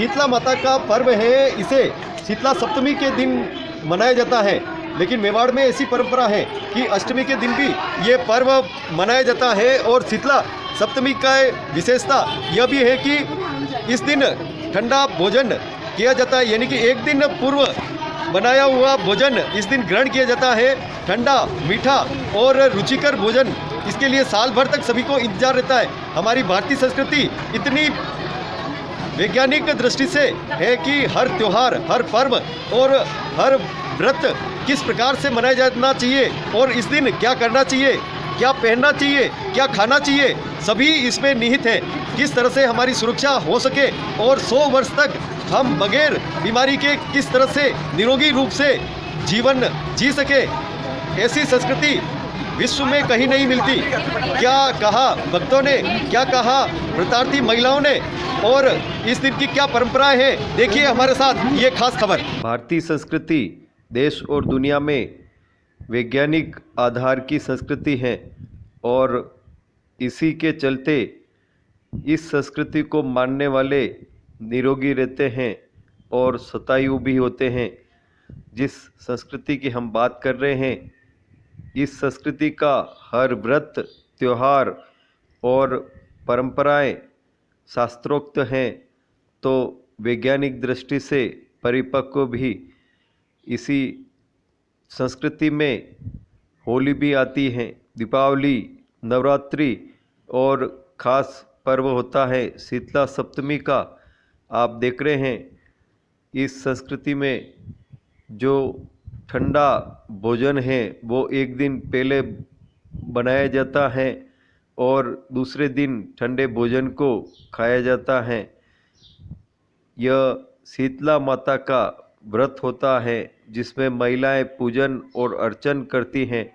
शीतला माता का पर्व है, इसे शीतला सप्तमी के दिन मनाया जाता है। लेकिन मेवाड़ में ऐसी परंपरा है कि अष्टमी के दिन भी ये पर्व मनाया जाता है। और शीतला सप्तमी का विशेषता यह भी है कि इस दिन ठंडा भोजन किया जाता है, यानी कि एक दिन पूर्व बनाया हुआ भोजन इस दिन ग्रहण किया जाता है। ठंडा, मीठा और रुचिकर भोजन, इसके लिए साल भर तक सभी को इंतजार रहता है। हमारी भारतीय संस्कृति इतनी वैज्ञानिक दृष्टि से है कि हर त्यौहार, हर पर्व और हर व्रत किस प्रकार से मनाया जाना चाहिए और इस दिन क्या करना चाहिए, क्या पहनना चाहिए, क्या खाना चाहिए, सभी इसमें निहित है। किस तरह से हमारी सुरक्षा हो सके और 100 वर्ष तक हम बगैर बीमारी के किस तरह से निरोगी रूप से जीवन जी सके, ऐसी संस्कृति विश्व में कहीं नहीं मिलती। क्या कहा भक्तों ने, क्या कहा व्रतार्थी महिलाओं ने और इस दिन की क्या परंपराएं हैं, देखिए हमारे साथ ये खास खबर। भारतीय संस्कृति देश और दुनिया में वैज्ञानिक आधार की संस्कृति है और इसी के चलते इस संस्कृति को मानने वाले निरोगी रहते हैं और शतायु भी होते हैं। जिस संस्कृति की हम बात कर रहे हैं, इस संस्कृति का हर व्रत, त्यौहार और परंपराएं शास्त्रोक्त हैं, तो वैज्ञानिक दृष्टि से परिपक्व भी इसी संस्कृति में होली भी आती है, दीपावली, नवरात्रि और ख़ास पर्व होता है शीतला सप्तमी का। आप देख रहे हैं इस संस्कृति में जो ठंडा भोजन है वो एक दिन पहले बनाया जाता है और दूसरे दिन ठंडे भोजन को खाया जाता है। यह शीतला माता का व्रत होता है जिसमें महिलाएं पूजन और अर्चन करती हैं।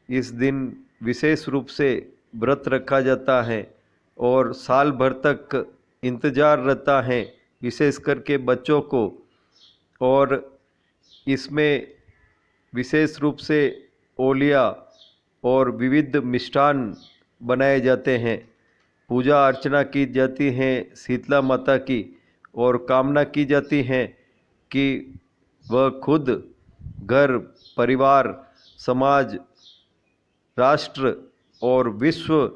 इस दिन विशेष रूप से व्रत रखा जाता है और साल भर तक इंतज़ार रहता है, विशेष करके बच्चों को। और इसमें विशेष रूप से ओलिया और विविध मिष्ठान बनाए जाते हैं। पूजा अर्चना की जाती है शीतला माता की और कामना की जाती है कि वह खुद घर, परिवार, समाज, राष्ट्र और विश्व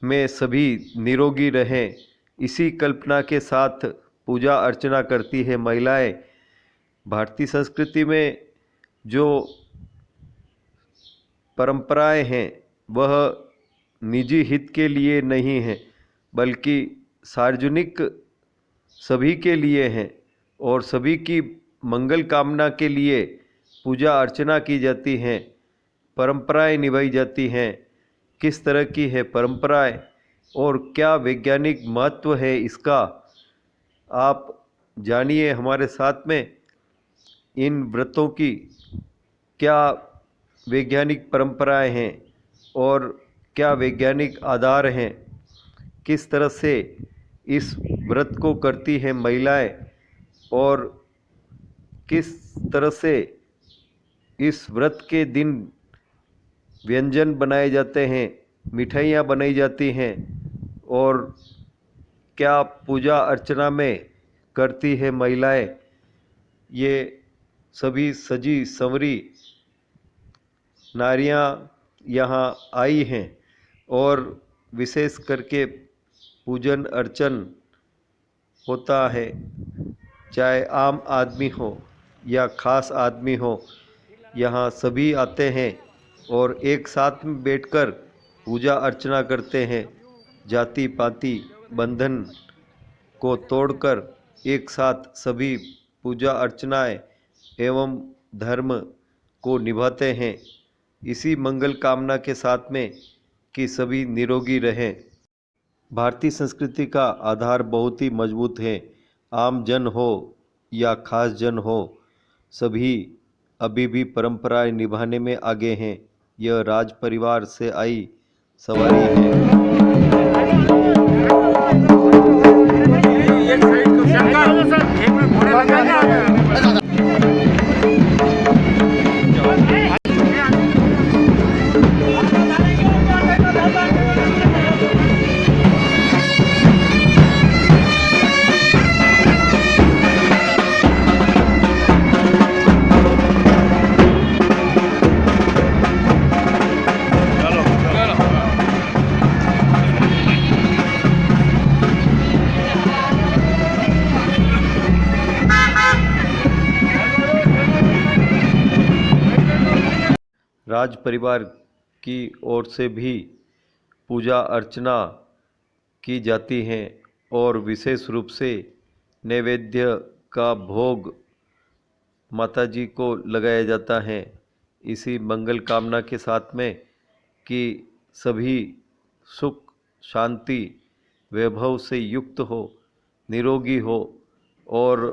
में सभी निरोगी रहें। इसी कल्पना के साथ पूजा अर्चना करती है महिलाएं। भारतीय संस्कृति में जो परंपराएं हैं वह निजी हित के लिए नहीं हैं, बल्कि सार्वजनिक सभी के लिए हैं और सभी की मंगल कामना के लिए पूजा अर्चना की जाती हैं, परंपराएं निभाई जाती हैं। किस तरह की है परंपराएं और क्या वैज्ञानिक महत्व है इसका, आप जानिए हमारे साथ में। इन व्रतों की क्या वैज्ञानिक परंपराएं हैं और क्या वैज्ञानिक आधार हैं, किस तरह से इस व्रत को करती हैं महिलाएं और किस तरह से इस व्रत के दिन व्यंजन बनाए जाते हैं, मिठाइयाँ बनाई जाती हैं और क्या पूजा अर्चना में करती है महिलाएं। ये सभी सजी संवरी नारियां यहाँ आई हैं और विशेष करके पूजन अर्चन होता है। चाहे आम आदमी हो या ख़ास आदमी हो, यहाँ सभी आते हैं और एक साथ में बैठकर पूजा अर्चना करते हैं। जाति पाति बंधन को तोड़कर एक साथ सभी पूजा अर्चनाएं एवं धर्म को निभाते हैं, इसी मंगल कामना के साथ में कि सभी निरोगी रहें। भारतीय संस्कृति का आधार बहुत ही मजबूत है। आम जन हो या खास जन हो, सभी अभी भी परंपराएं निभाने में आगे हैं। यह राज परिवार से आई सवारी है। राज परिवार की ओर से भी पूजा अर्चना की जाती हैं और विशेष रूप से नैवेद्य का भोग माताजी को लगाया जाता है। इसी मंगल कामना के साथ में कि सभी सुख शांति वैभव से युक्त हो, निरोगी हो और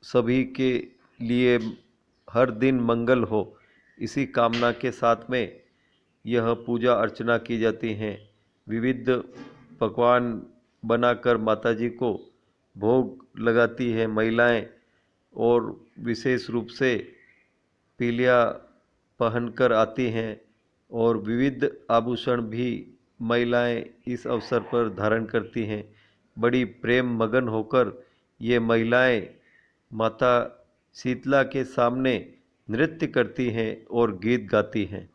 सभी के लिए हर दिन मंगल हो, इसी कामना के साथ में यह पूजा अर्चना की जाती हैं। विविध पकवान बनाकर माताजी को भोग लगाती है महिलाएं और विशेष रूप से पीलिया पहनकर आती हैं और विविध आभूषण भी महिलाएं इस अवसर पर धारण करती हैं। बड़ी प्रेम मगन होकर ये महिलाएं माता शीतला के सामने नृत्य करती हैं और गीत गाती हैं।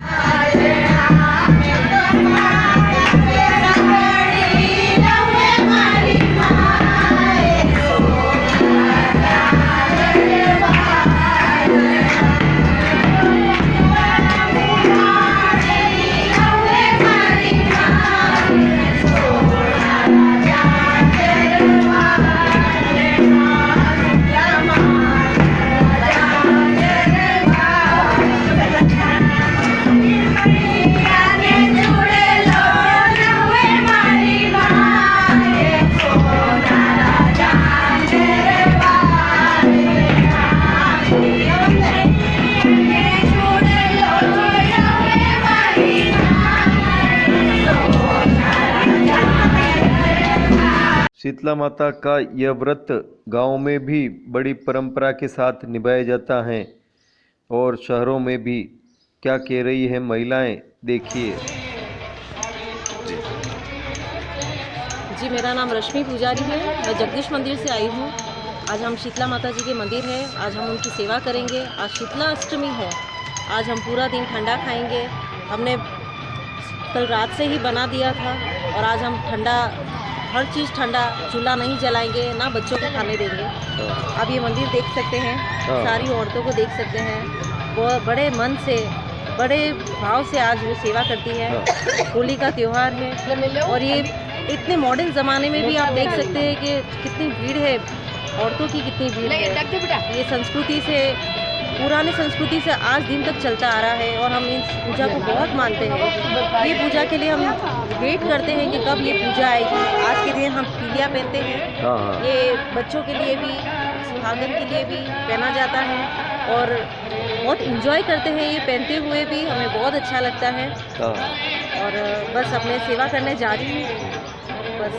शीतला माता का यह व्रत गांव में भी बड़ी परंपरा के साथ निभाया जाता है और शहरों में भी। क्या कह रही है महिलाएं, देखिए। जी, मेरा नाम रश्मि पुजारी है। मैं जगदीश मंदिर से आई हूँ। आज हम शीतला माता जी के मंदिर है, आज हम उनकी सेवा करेंगे। आज शीतला अष्टमी है। आज हम पूरा दिन ठंडा खाएंगे। हमने कल रात से ही बना दिया था और आज हम ठंडा, हर चीज़ ठंडा, चूल्हा नहीं जलाएंगे, ना बच्चों को खाने देंगे। आप ये मंदिर देख सकते हैं, सारी औरतों को देख सकते हैं। वो बड़े मन से, बड़े भाव से आज वो सेवा करती है। होली का त्यौहार है और ये इतने मॉडर्न ज़माने में भी आप देख सकते हैं कि कितनी भीड़ है, औरतों की कितनी भीड़ है। ये संस्कृति से, पुरानी संस्कृति से आज दिन तक चलता आ रहा है और हम इस पूजा को बहुत मानते हैं। ये पूजा के लिए हम वेट करते हैं कि कब ये पूजा आएगी। आज के दिन हम पीलिया पहनते हैं। ये बच्चों के लिए भी, सुहागन के लिए भी पहना जाता है और बहुत इंजॉय करते हैं ये पहनते हुए भी। हमें बहुत अच्छा लगता है और बस अपने सेवा करने जा रही हूँ बस।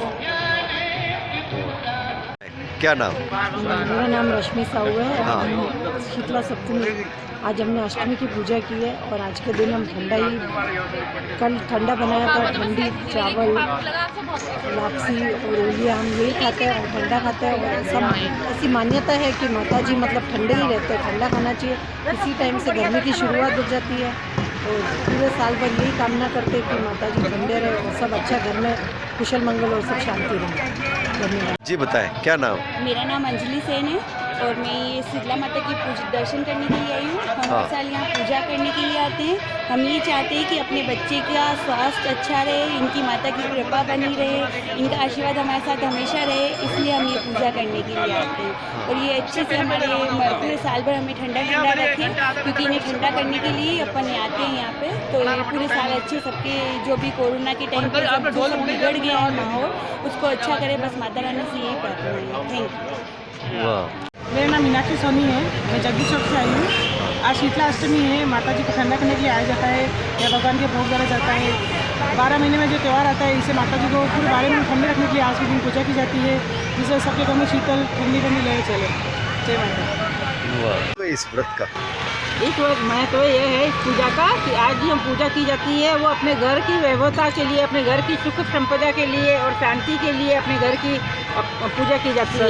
क्या नाम? मेरा नाम रश्मि साहू है। शीतला सप्तमी, आज हमने अष्टमी की पूजा की है और आज के दिन हम ठंडा ही, कल ठंडा बनाया था। ठंडी चावल, लापसी और ओलिया हम यही खाते हैं और ठंडा खाते हैं। और ऐसी मान्यता है कि माता जी मतलब ठंडे ही रहते हैं, ठंडा खाना चाहिए। इसी टाइम से गर्मी की शुरुआत हो जाती है और पूरे साल भर यही कामना करते हैं कि माता जी ठंडे रहे और सब अच्छा, घर में कुशल मंगल और सब शांति रहे। धन्यवाद। जी बताएं, क्या नाम? मेरा नाम अंजलि सेन है और मैं ये शीतला माता की दर्शन करने के लिए आई हूँ। हम हर साल यहाँ पूजा करने के लिए आते हैं। हम ये चाहते हैं कि अपने बच्चे का स्वास्थ्य अच्छा रहे, इनकी माता की कृपा बनी रहे, इनका आशीर्वाद हमारे साथ हमेशा रहे, इसलिए हम ये पूजा करने के लिए आते हैं। और ये अच्छे से हमारे पूरे साल भर हमें ठंडा ठंडा रखें, क्योंकि इन्हें ठंडा करने के लिए अपन आते हैं यहाँ पे। तो ये पूरे साल अच्छे सबके, जो भी कोरोना के टाइम पर जो सब बिगड़ गया है माहौल, उसको अच्छा करे, बस माता रानी से यही प्रार्थना है। Thank you. मेरा नाम मीनाक्षी सोनी है। मैं जगदीश चौक से आई हूँ। आज शीतला अष्टमी है। माता जी को ठंडा करने के लिए आया जाता है या भगवान के भोग डाला जाता है। 12 महीने में जो त्यौहार आता है, इसे माता जी को पूरे 12 महीने ठंडे रखने के लिए आज के दिन पूजा की जाती है, जिससे सबके घर में शीतल ठंडी ठंडी लहर चले। जय माता। तो इस व्रत का इस वक्त महत्व तो ये है इस पूजा का कि आज ही हम पूजा की जाती है, वो अपने घर की वैभवता के लिए, अपने घर की सुख संपदा के लिए और शांति के लिए अपने घर की पूजा की जाती है।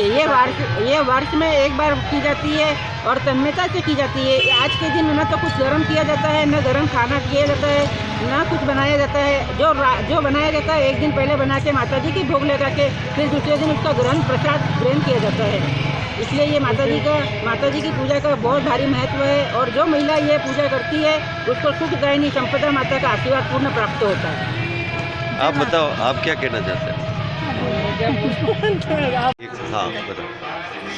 ये वर्ष में एक बार की जाती है और तन्मयता से की जाती है। आज के दिन न तो कुछ गर्म किया जाता है, न गर्म खाना किया जाता है, न कुछ बनाया जाता है। जो बनाया जाता है एक दिन पहले बना के माता जी की भोग लगा के फिर दूसरे दिन उसका प्रसाद ग्रहण किया जाता है। इसलिए ये माता जी की पूजा का बहुत भारी महत्व है। और जो महिला ये पूजा करती है उसको सुख दायिनी संपदा माता का आशीर्वाद पूर्ण प्राप्त होता है। आप बताओ, आप क्या कहना चाहते हैं? हाँ बताओ।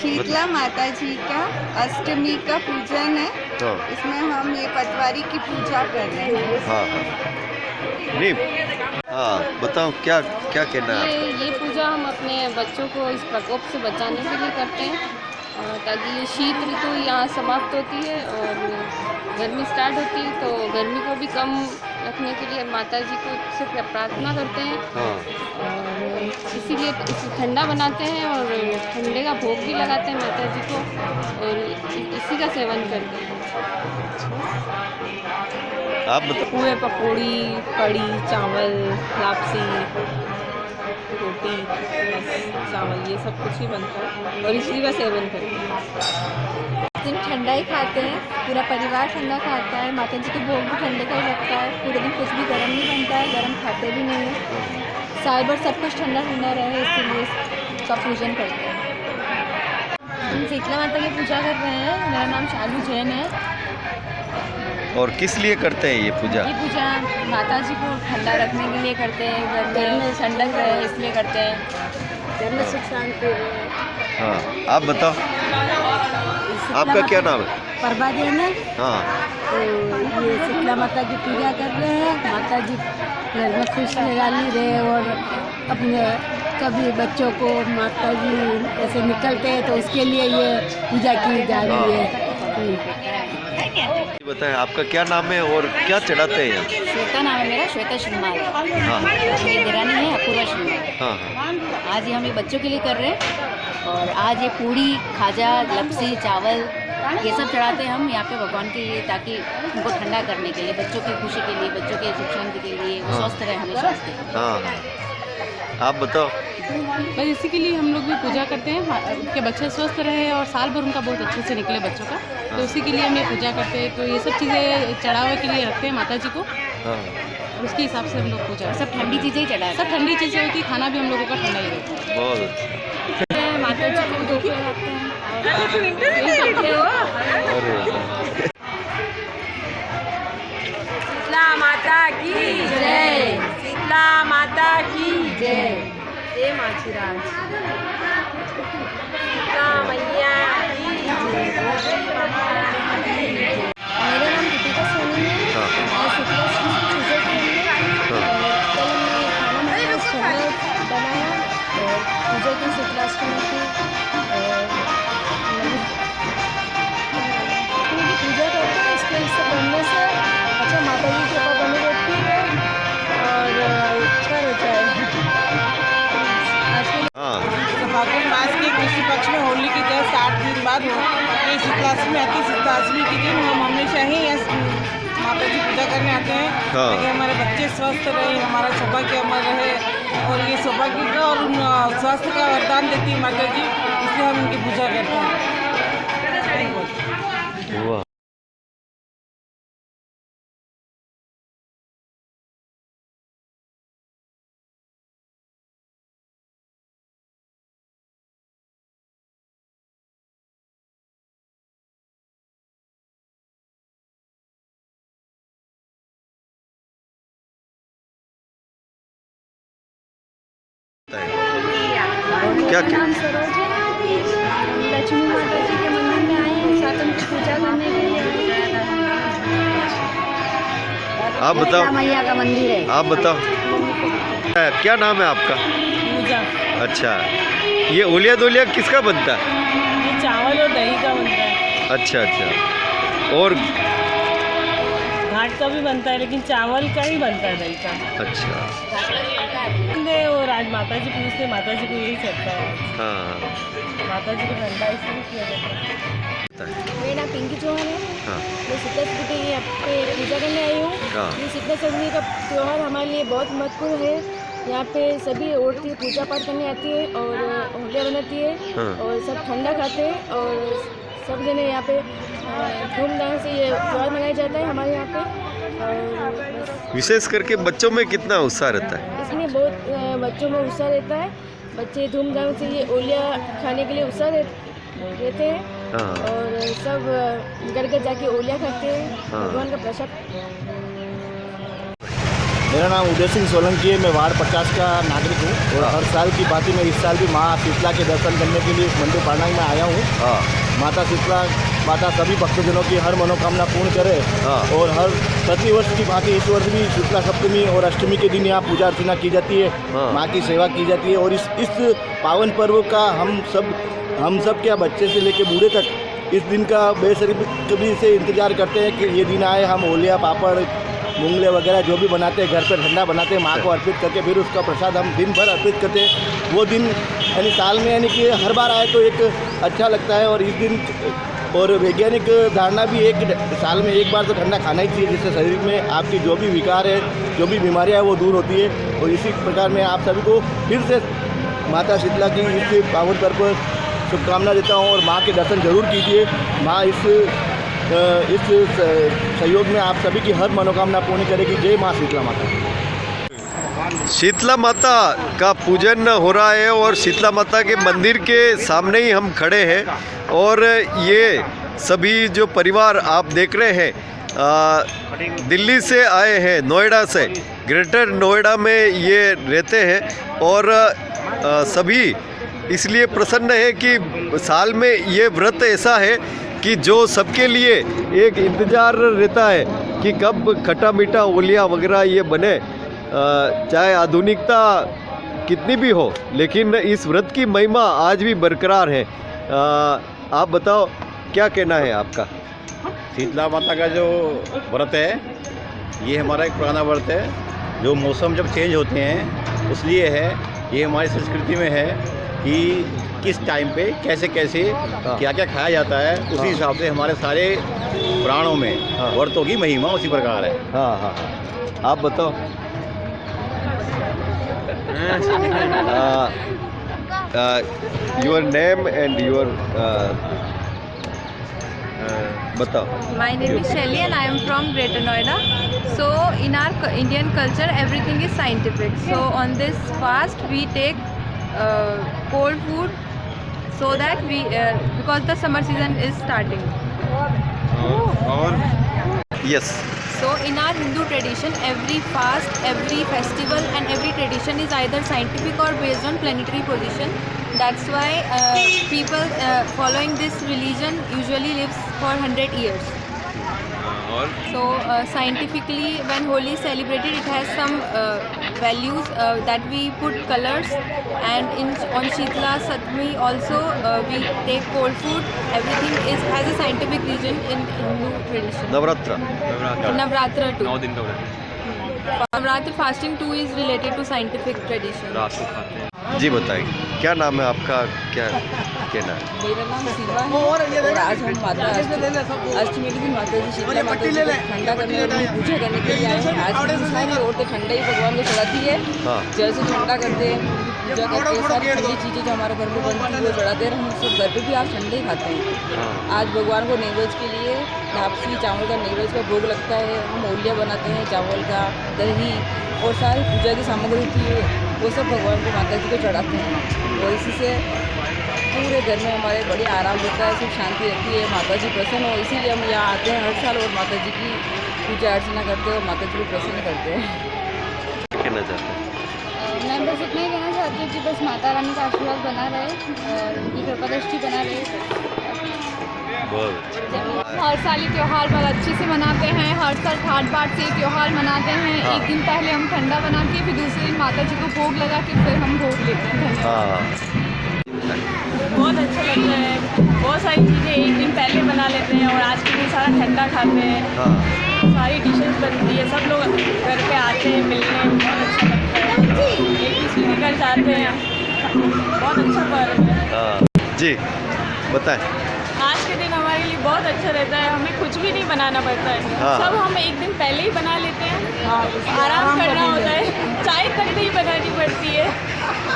शीतला माता जी का अष्टमी का पूजन है। हाँ इसमें हम ये पटवारी की पूजा कर रहे हैं। हाँ हाँ नहीं, हाँ बताओ क्या क्या कहना है आपका? ये पूजा हम अपने बच्चों को इस प्रकोप से बचाने के लिए करते हैं, ताकि ये शीत ऋतु यहाँ समाप्त होती है और गर्मी स्टार्ट होती है, तो गर्मी को भी कम रखने के लिए माता जी को से प्रार्थना करते हैं। हाँ और इसीलिए इसे ठंडा बनाते हैं और ठंडे का भोग भी लगाते हैं माता जी को, और इसी का सेवन करते हैं। आप बताओ। पुए, पकौड़ी, कड़ी, चावल, लापसी, रोटी, चावल, ये सब कुछ ही बनता है और इसी का सेवन करते हैं। दिन ठंडा ही खाते हैं, पूरा परिवार ठंडा खाता है। माता जी के भोग भी ठंडे का ही लगता है। पूरे दिन कुछ भी गर्म नहीं बनता है, गर्म खाते भी नहीं है। साल भर सब कुछ ठंडा ठंडा रहे, इसीलिए इसका पूजन करते हैं। हम शीतला माता की पूजा कर रहे हैं। मेरा नाम शालू जैन है। और किस लिए करते हैं ये पूजा? ये पूजा माता जी को ठंडा रखने के लिए करते हैं, घर में ठंडक रहे इसलिए करते हैं। घर में सुख शांति रहे। हाँ आप बताओ, आपका क्या नाम है? परबा जैन है। हाँ तो ये शीतला माता की पूजा कर रहे हैं। माता जी घर में खुश लगाली रहे और अपने कभी बच्चों को माता जी ऐसे निकलते हैं तो उसके लिए ये पूजा की जा रही है। बताएं, आपका क्या नाम है और क्या चढ़ाते हैं यहाँ? श्वेता नाम है मेरा, श्वेता श्रीमाल। हाँ मेरी देरानी है अपूर्वा श्रीमाल। हाँ हाँ आज ये हम ये बच्चों के लिए कर रहे हैं और आज ये पूड़ी, खाजा, लपसी, चावल ये सब चढ़ाते हैं हम यहाँ पे भगवान के लिए, ताकि उनको ठंडा करने के लिए, बच्चों की खुशी के लिए, बच्चों के सुख शांति के लिए, वो स्वस्थ रहे हमेशा। हाँ हाँ आप बताओ। बस इसी के लिए हम लोग भी पूजा करते हैं कि बच्चे स्वस्थ रहे और साल भर उनका बहुत अच्छे से निकले बच्चों का, तो उसी के लिए हम ये पूजा करते हैं। तो ये सब चीज़ें चढ़ावे के लिए रखते हैं माता जी को, हाँ उसके हिसाब से हम लोग पूजा करते हैं। सब ठंडी चीज़ें ही चढ़ाए, सब ठंडी चीज़ें होती है, खाना भी हम लोगों का ठंडा ही रहता है। बहुत अच्छा। माता जी को धूप लगाते हैं। शीतला माता की जय। शीतला माता की जय। जय माछीराज। शीतला मैया की जय। मेरा नाम दीपिका सोनी है और शीतला अष्टमी की पूजा के लिए कल हमने खाना बनाया, छोला बनाया और पूजा की शीतला अष्टमी की पूजा करते हैं। इससे बनने से अच्छा माता जी की कृपा बनी रहती है और अच्छा रहता है। हाँ फागुन मास के कृषि पक्ष में होली के जस्ट 8 दिन बाद ये शीतलाष्टमी आती है। शीतलाष्टमी के दिन हम हमेशा ही माता जी पूजा करने आते हैं, हाँ। ताकि हमारे बच्चे स्वस्थ रहे, हमारा सौभाग्य अमर रहे, और ये सौभाग्य का और स्वास्थ्य का वरदान देती है माता जी, इसलिए हम उनकी पूजा करते हैं। वाह। क्या नाम सरोज है। लक्ष्मी माता जी के मंदिर में आए हैं, साथ हम पूजा करने के लिए। आप बताओ। मैया का मंदिर है। आप बताओ, क्या नाम है आपका? पूजा अच्छा, ये ओलिया दोलिया किसका बनता है? ये चावल और दही का बनता है। अच्छा अच्छा, और घाट का भी बनता है, लेकिन चावल का ही बनता है, दही का। अच्छा और आज माता जी पूछते, माता जी को यही चलता है। हाँ माता जी को ठंडा इसलिए किया जाता है। मेरा नाम पिंकी चौहान है। हाँ मैं शीतला अष्टमी के लिए पे पूजा करने आई हूँ। हाँ। ये शीतला अष्टमी का त्यौहार हमारे लिए बहुत महत्वपूर्ण है। यहाँ पे सभी औरतें पूजा पाठ करने आती है और होलियाँ बनाती है, हाँ। और सब ठंडा खाते हैं और सब जने यहाँ पे धूमधाम से ये त्यौहार मनाया जाता है हमारे यहाँ पे। और विशेष करके बच्चों में कितना उत्साह रहता है? इसमें बहुत बच्चों में उत्साह रहता है। बच्चे धूमधाम से ये ओलिया खाने के लिए उत्साह रहते हैं हाँ और सब घर घर जाके ओलिया करते हैं, हाँ। भगवान का प्रसाद। मेरा नाम उदय सिंह सोलंकी है। मैं वार्ड 50 का नागरिक हूँ और हर साल की बात ही मैं इस साल भी माँ शीतला के दर्शन करने के लिए इस मंदिर प्रांगण में आया हूँ। हाँ माता शीतला माता सभी भक्तजनों की हर मनोकामना पूर्ण करे हाँ। और हर प्रतिवर्ष की भांति इस वर्ष भी शीतला सप्तमी और अष्टमी के दिन यहाँ पूजा अर्चना की जाती है, हाँ। माँ की सेवा की जाती है। और इस पावन पर्व का हम सब क्या बच्चे से लेकर बूढ़े तक इस दिन का बेसब्री से इंतजार करते हैं कि ये दिन आए। हम ओलिया पापड़ मूंगले वगैरह जो भी बनाते हैं, घर पर ठंडा बनाते हैं, माँ को अर्पित करके फिर उसका प्रसाद हम दिन भर अर्पित करते हैं। वो दिन यानी साल में यानी कि हर बार आए तो एक अच्छा लगता है। और इस दिन और वैज्ञानिक धारणा भी एक साल में एक बार तो ठंडा खाना ही चाहिए, जिससे शरीर में आपकी जो भी विकार है, जो भी बीमारियाँ है वो दूर होती है। और इसी प्रकार मैं आप सभी को फिर से माता शीतला की इस पावन पर्व पर शुभकामना देता हूँ और माँ के दर्शन जरूर कीजिए। माँ इस सहयोग में आप सभी की हर मनोकामना पूर्ण करेगी। जय माँ शीतला माता। शीतला माता का पूजन हो रहा है और शीतला माता के मंदिर के सामने ही हम खड़े हैं और ये सभी जो परिवार आप देख रहे हैं दिल्ली से आए हैं, नोएडा से, ग्रेटर नोएडा में ये रहते हैं और सभी इसलिए प्रसन्न है कि साल में ये व्रत ऐसा है कि जो सबके लिए एक इंतज़ार रहता है कि कब खट्टा मीठा ओलिया वगैरह ये बने। चाहे आधुनिकता कितनी भी हो लेकिन इस व्रत की महिमा आज भी बरकरार है। आप बताओ क्या कहना है आपका? शीतला माता का जो व्रत है ये हमारा एक पुराना व्रत है। जो मौसम जब चेंज होते हैं उसलिए है, ये हमारी संस्कृति में है कि किस टाइम पे कैसे कैसे क्या क्या खाया जाता है, उसी हिसाब से हमारे सारे पुराणों में व्रतों की महिमा उसी प्रकार है। हाँ हाँ हाँ, आप बताओ। योर नेम एंड योर बताओ। My name is Shelly and I am from Greater Noida. So in our Indian culture everything is scientific. So on this fast we take cold food so that we because the summer season is starting. Yes. So in our Hindu tradition, every fast, every festival and every tradition is either scientific or based on planetary position. That's why people following this religion usually lives for 100 years. So scientifically, when Holi is celebrated, it has some values that we put colors, and on Shitla Satmi also we take cold food. Everything has a scientific reason in Hindu tradition. Navratra too. 9 दिन का व्रत। Navratra fasting too is related to scientific tradition. रात को खाते हैं। जी बताइए क्या नाम है आपका, क्या कहना है? मेरा नाम शिवा है और आज हम माता अष्टमी के दिन माता जी शीतला माता जी को ठंडा करने और उनकी पूजा करने के लिए आए हैं। आज के दिन सारी औरतें ठंडा ही भगवान को चढ़ाती है, जैसे ठंडा करते हैं, पूजा करते हैं, सारी ठंडी चीज़ें जो हमारे घर में बनती है वो चढ़ाते हैं। हम सब घर पर भी आज ठंडे ही खाते हैं। आज भगवान को नैवेद्य के लिए लापसी चावल का नैवेद्य का भोग लगता है। हम ओलिया बनाते हैं चावल का, दही और सारी पूजा की सामग्री होती है वो सब भगवान को माता जी को चढ़ाते हैं और इसी से पूरे घर में हमारे बड़ी आराम रहता है, सुख शांति रहती है, माता जी प्रसन्न हो। इसीलिए हम यहाँ आते हैं हर साल और माता जी की पूजा अर्चना करते हैं और माता जी को प्रसन्न करते हैं। कहना चाहते हैं? मैं बस इतना ही कहना चाहती हूँ कि बस माता रानी का आशीर्वाद बना रहे और उनकी कृपा दृष्टि बना रहे। हर साल ये त्यौहार बहुत अच्छे से मनाते हैं। हर साल ठाट बाट से त्यौहार मनाते हैं। एक दिन पहले हम ठंडा बना के फिर दूसरे दिन माता जी को भोग लगा के फिर हम भोग लेते हैं। बहुत अच्छा लगता है। बहुत सारी चीज़ें एक दिन पहले बना लेते हैं और आज के दिन सारा ठंडा खाते हैं। सारी डिशेस बनती है, सब लोग घर पे आते हैं मिलने, बहुत अच्छा लगता है। एक दूसरे के घर जाते हैं, बहुत अच्छा पर्व है। जी बताएं। आज के दिन हमारे लिए बहुत अच्छा रहता है, हमें कुछ भी नहीं बनाना पड़ता है। सब हम एक दिन पहले ही बना लेते हैं। आराम करना होता है, चाय तक नहीं बनानी पड़ती है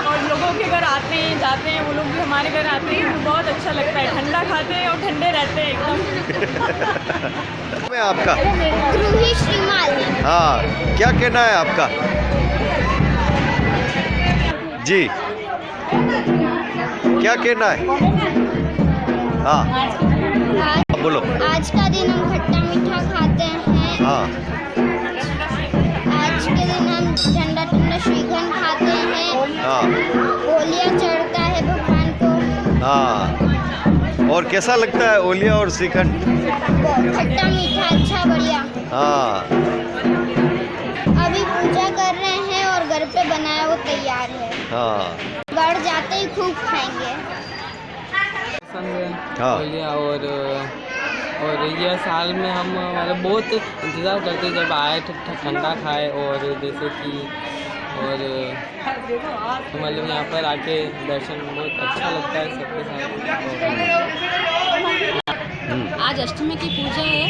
और लोगों के घर आते हैं जाते हैं, वो लोग भी हमारे घर आते हैं तो बहुत अच्छा लगता है। ठंडा खाते हैं और ठंडे रहते हैं एकदम। मैं आपका रूही श्रीमाल। हाँ, क्या कहना है आपका? जी क्या कहना है? हाँ आज, बोलो। आज का दिन हम खट्टा मीठा खाते हैं। हाँ आज के दिन हम ठंडा ठंडा श्रीखंड खाते हैं। हाँ ओलिया चढ़ता है भगवान को। हाँ। और कैसा लगता है ओलिया और श्रीखंड? खट्टा मीठा अच्छा बढ़िया। हाँ अभी पूजा कर रहे हैं और घर पे बनाया वो तैयार है। हाँ बढ़ जाते ही खूब खाएंगे। हाँ। ओलिया और ये साल में हम मतलब बहुत इंतज़ार करते हैं जब आए ठंडा खाए, और जैसे कि और मतलब यहाँ पर आके दर्शन बहुत अच्छा लगता है सबके साथ। आज अष्टमी की पूजा है।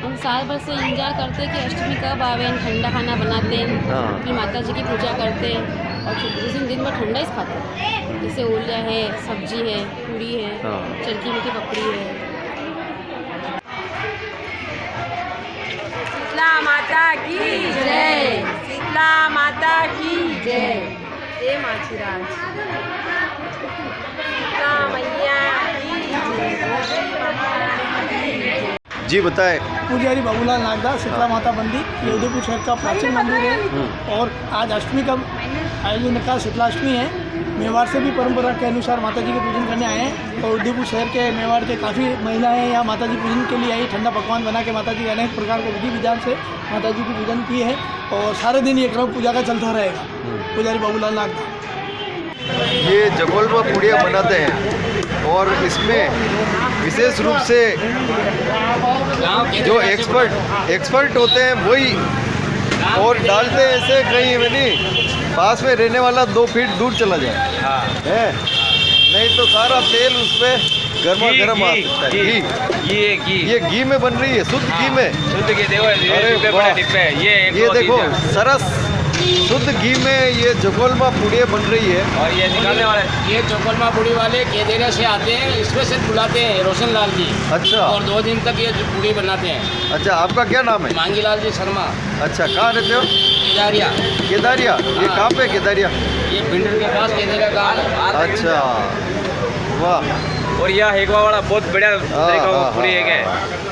हम साल भर से इंतजार करते हैं कि अष्टमी कब आवे। हम ठंडा खाना बनाते हैं, फिर माता जी की पूजा करते हैं और फिर उस दिन भर ठंडा ही खाते हैं। जैसे ओलिया है, सब्जी है, पूड़ी है, चरखी मीठी पपड़ी है। शीतला माता की जय। शीतला माता की जय। जय माछीराज। शीतला मैया की जय। जी बताए। पुजारी बाबूलाल नागदा, शीतला माता मंदिर, ये उदयपुर शहर का प्राचीन मंदिर है। और आज अष्टमी का आयोजन का शीतलाष्टमी है। मेवाड़ से भी परंपरा के अनुसार माता जी के पूजन करने आए हैं और उदयपुर शहर के मेवाड़ के काफ़ी महिलाएं यहाँ माता जी पूजन के लिए आई। ठंडा पकवान बना के माता जी के अनेक प्रकार के विधि विधान से माता जी की पूजन की है और सारे दिन ये क्रम पूजा का चलता रहेगा। पुजारी बाबूलाल नागदा। ये जगोलवा पुड़िया बनाते हैं और इसमें विशेष रूप से जो एक्सपर्ट होते हैं वही और डालते हैं ऐसे कहीं नहीं पास में रहने वाला 2 फीट दूर चला जाए। है नहीं तो सारा तेल उस पर गर्मा गर्म आ सकता है। घी ये घी में बन रही है, शुद्ध घी में। शुद्ध घी देखो, ये देखो सरस शुद्ध घी में ये जगोलमा पुड़िया बन रही है। और ये निकालने वाले ये जगोलमा पुड़ी वाले केदेरा से आते हैं, स्पेशल बुलाते हैं रोशन लाल जी। अच्छा। और 2 दिन तक ये पुड़ी बनाते हैं। अच्छा, आपका क्या नाम है? मांगीलाल जी शर्मा। अच्छा, कहाँ रहते हो? केदारिया। केदारिया? ये कहाँ पे केदारिया? ये भिंडर के पास केदारिया गाँव। अच्छा, वाह। और यह हेगवा वाला बहुत बढ़िया पूरी है।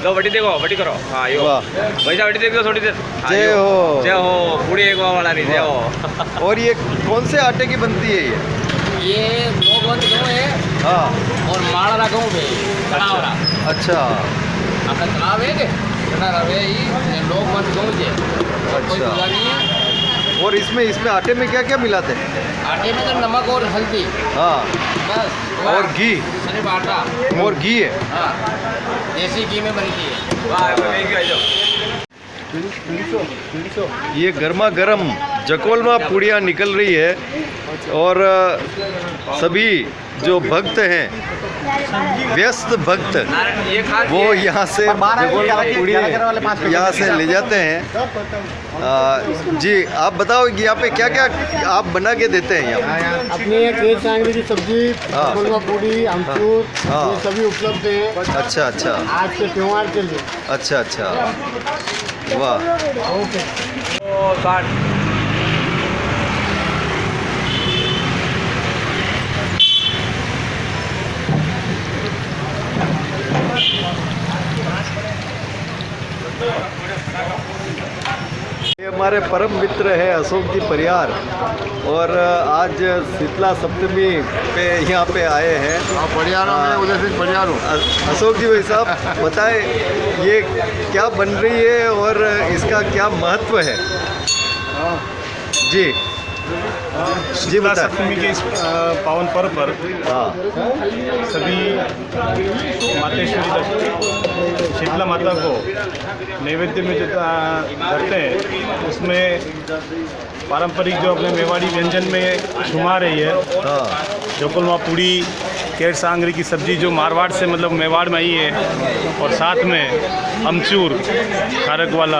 लो बटी देखो, बटी करो। हाँ यो भैया बटी देखो थोड़ी देर। जय हो जय हो। पूरी हेगवा वाला नहीं, जय हो। और ये कौन से आटे की बनती है ये 2 गोंद गेहूँ है। हाँ। और माड़ा गेहूँ है। अच्छा। अपना तालाब है क्या रवे ये लोग गोंद गेहूँ है। अच्छा। और इसमें आटे में क्या क्या मिलाते हैं? आटे में तो नमक और हल्दी। हाँ बस। और घी। सिर्फ आटा और घी है। हाँ, देसी घी में बनती है। ये गर्मा गर्म जगोलमा पुड़िया निकल रही है और सभी जो भक्त हैं, व्यस्त भक्त, वो यहाँ से जगोलमा पुड़िया यहाँ से ले जाते हैं। जी आप बताओ कि यहाँ पे क्या क्या आप बना के देते हैं यहाँ? अपने केर सांगरी की सब्जी, जगोलमा पूड़ी, अमचूर, ये सभी उपलब्ध हैं। अच्छा अच्छा। आज के त्योहार के लिए। अच्छा अच्छा, वाह। ओके। ये हमारे परम मित्र है अशोक जी परियार और आज शीतला सप्तमी पे यहाँ पे आए हैं। परियारों में उदय सिंह परियारों। अशोक जी भाई साहब बताएं ये क्या बन रही है और इसका क्या महत्व है? जी शीतला सप्तमी के इस पावन पर्व पर सभी मातेश्वरी शीतला माता को नैवेद्य में जो करते हैं उसमें पारंपरिक जो अपने मेवाड़ी व्यंजन में शुमार है ये जगोलमा पूड़ी, केर सांगरी की सब्जी जो मारवाड़ से मतलब मेवाड़ में आई है और साथ में अमचूर खारक वाला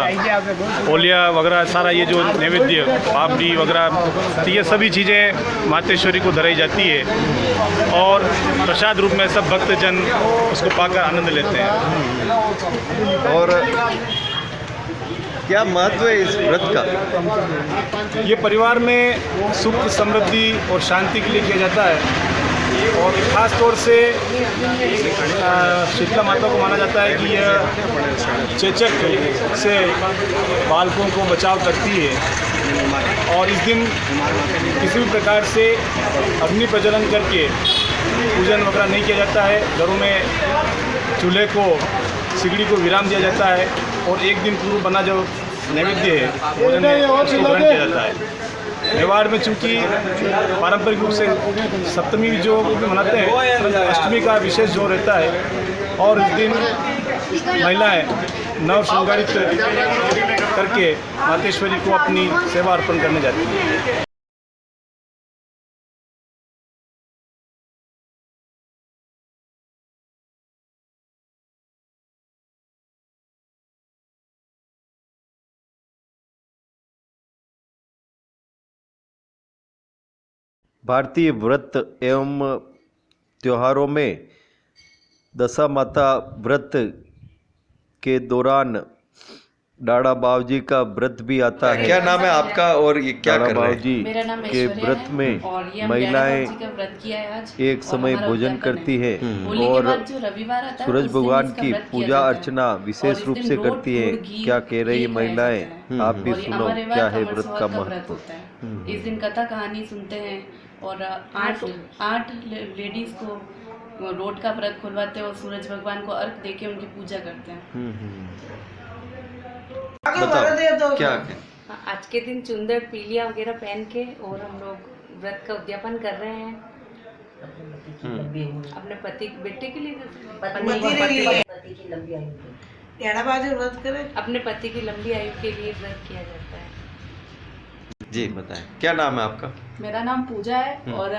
ओलिया वगैरह सारा ये जो नैवेद्य पापड़ी वगैरह, तो ये सभी चीज़ें मातेश्वरी को धराई जाती है और प्रसाद रूप में सब भक्तजन उसको पाकर आनंद लेते हैं। और क्या महत्व है इस व्रत का? ये परिवार में सुख समृद्धि और शांति के लिए किया जाता है। और ख़ास तौर से शीतला माता को माना जाता है कि यह चेचक से बालकों को बचाव करती है और इस दिन किसी भी प्रकार से अग्नि प्रज्वलन करके पूजन वगैरह नहीं किया जाता है। घरों में चूल्हे को सिगड़ी को विराम दिया जाता है और एक दिन पूर्व बना जो नैवेद्य है भोजन है उसको ग्रहण किया जाता है। मेवाड़ में चूँकि पारंपरिक रूप से सप्तमी जो भी मनाते हैं, अष्टमी का विशेष जोर रहता है और इस दिन महिलाएं नव श्रृंगारित करके मातेश्वरी को अपनी सेवा अर्पण करने जाती हैं। भारतीय व्रत एवं त्योहारों में दशा माता व्रत के दौरान डाड़ा बावजी का व्रत भी आता है। क्या नाम है आपका और ये क्या कर रहे हैं? मेरा नाम के व्रत में और ये महिलाएं का व्रत किया है आज एक समय भोजन करती है और और सूरज भगवान की पूजा अर्चना विशेष रूप से करती है। क्या कह रही महिलाएं, आप भी सुनो क्या है व्रत का महत्व। इस दिन कथा कहानी सुनते हैं और आठ लेडीज को रोड का व्रत खुलवाते हैं और सूरज भगवान को अर्घ देके उनकी पूजा करते हैं। बताओ क्या आज के दिन चुंदर पीलिया वगैरह पहन के और हम लोग व्रत का उद्यापन कर रहे हैं अपने पति बेटे के लिए अपने पति की लंबी आयु के लिए व्रत किया जाता है। जी बताएं, क्या नाम है आपका? मेरा नाम पूजा है और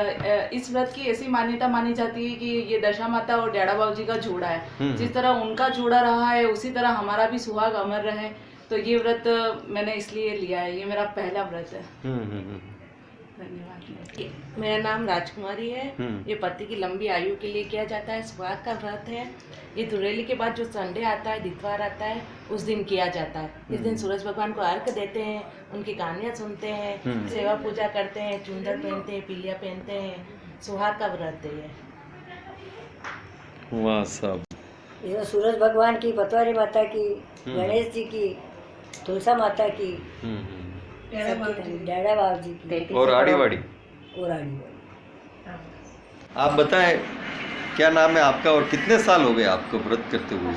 इस व्रत की ऐसी मान्यता मानी जाती है कि ये दशा माता और डेढ़ा बाबूजी का जोड़ा है। जिस तरह उनका जोड़ा रहा है उसी तरह हमारा भी सुहाग अमर रहे, तो ये व्रत मैंने इसलिए लिया है। ये मेरा पहला व्रत है। धन्यवाद। मेरा नाम राजकुमारी है। ये पति की लंबी आयु के लिए किया जाता है, सुहाग का व्रत है। ये धुरेली के बाद जो संडे आता है, दितवार आता है, उस दिन किया जाता है। इस दिन सूरज भगवान को अर्घ देते हैं, उनकी कहानियाँ सुनते हैं, सेवा पूजा करते हैं, चुंदर पहनते हैं, पीलिया पहनते हैं। सुहाग का व्रत है ये। वाह साहब। इसमें सूरज भगवान की, पतवारी माता की, गणेश जी की, तुलसा माता की, डेढ़ा बाबूजी की और आड़ीवाड़ी। आप बताएं क्या नाम है आपका और कितने साल हो गए आपको व्रत करते हुए?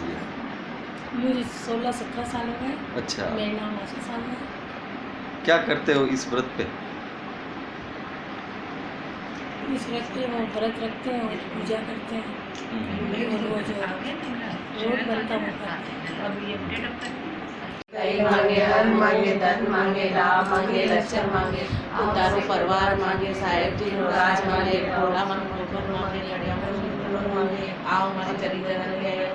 मुझे 16-17 साल हो गए। अच्छा। मेरा नाम आशा साल है। क्या करते हो इस व्रत पे? इस व्रत पे वो व्रत रखते हैं और पूजा करते हैं और वो जो रोड बनता है। मांगे हर मांगे धन मांगे लाभ मांगे लक्षण मांगे उतारो परिवार मांगे साहेब जी राज मांगे घोड़ा मांगे लड़िया मांगे आओ मांगे चरित्र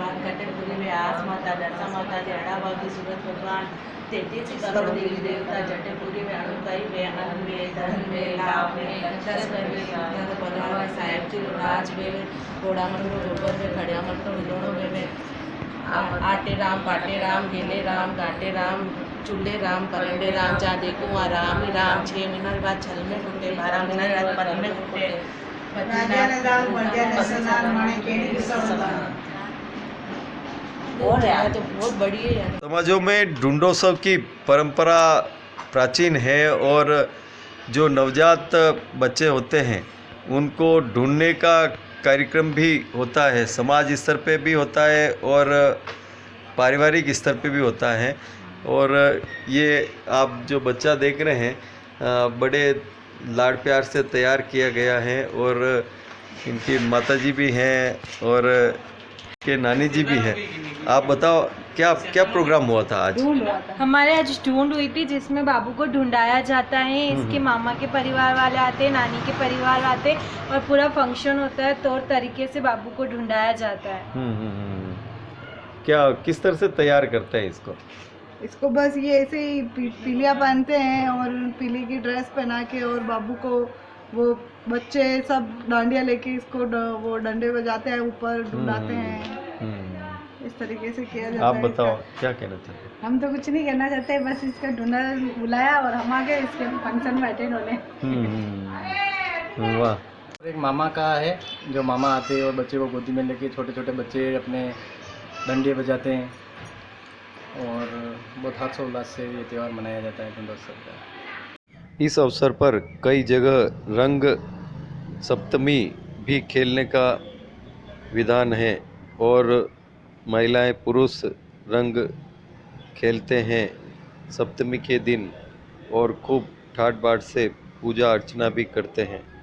बात करते पूरी में आस माता दशा माता डेढ़ा बाबू सूरज भगवान 33 करोड़ देवी देवता जटेपुरी में अणुकई में अन्न में धन में लाभ में लक्षण में परिवार साहेब जी राज में घोड़ा मंडो गोबर में खड़िया मंडो हिलोड़ों में आटे राम पाटे राम गेले राम घाटे राम चूल्हे राम करंडे राम जा देखो वहाँ राम ही राम 6 महीने बाद छल में टूटे 12 महीने बाद पल में टूटे। तो बहुत बड़ी है। समाजों में ढूंढोत्सव की परंपरा प्राचीन है और जो नवजात बच्चे होते हैं उनको ढूंढने का कार्यक्रम भी होता है। समाज स्तर पे भी होता है और पारिवारिक स्तर पे भी होता है। और ये आप जो बच्चा देख रहे हैं बड़े लाड़ प्यार से तैयार किया गया है और इनकी माताजी भी हैं और के नानी जी भी हैं। आप बताओ क्या क्या प्रोग्राम हुआ था आज? हमारे आज ढूंढ हुई थी जिसमें बाबू को ढूंढाया जाता है। इसके मामा के परिवार वाले आते हैं, नानी के परिवार आते हैं और पूरा फंक्शन होता है। तौर तरीके से बाबू को ढूंढाया जाता है। क्या किस तरह से तैयार करते हैं इसको? इसको बस ये ऐसे ही पीलिया पहनते हैं और पीली की ड्रेस पहना के और बाबू को वो बच्चे सब डांडिया लेके इसको वो डंडे बजाते हैं, ऊपर ढूंढाते हैं। इस तरीके से किया जाता है। आप बताओ क्या कहना चाहते हैं? हम तो कुछ नहीं कहना चाहते, बस इसका ढूंढा बुलाया और हम आ गए इसके फंक्शन में अटेंड होने। वाह, एक मामा का है, जो मामा आते हैं और बच्चे को गोदी में लेके, छोटे छोटे बच्चे अपने डंडे बजाते हैं और बहुत हर्षोल्लास से ये त्यौहार मनाया जाता है गणेशोत्सव का। इस अवसर पर कई जगह रंग सप्तमी भी खेलने का विधान है और महिलाएं पुरुष रंग खेलते हैं सप्तमी के दिन और खूब ठाट बाट से पूजा अर्चना भी करते हैं।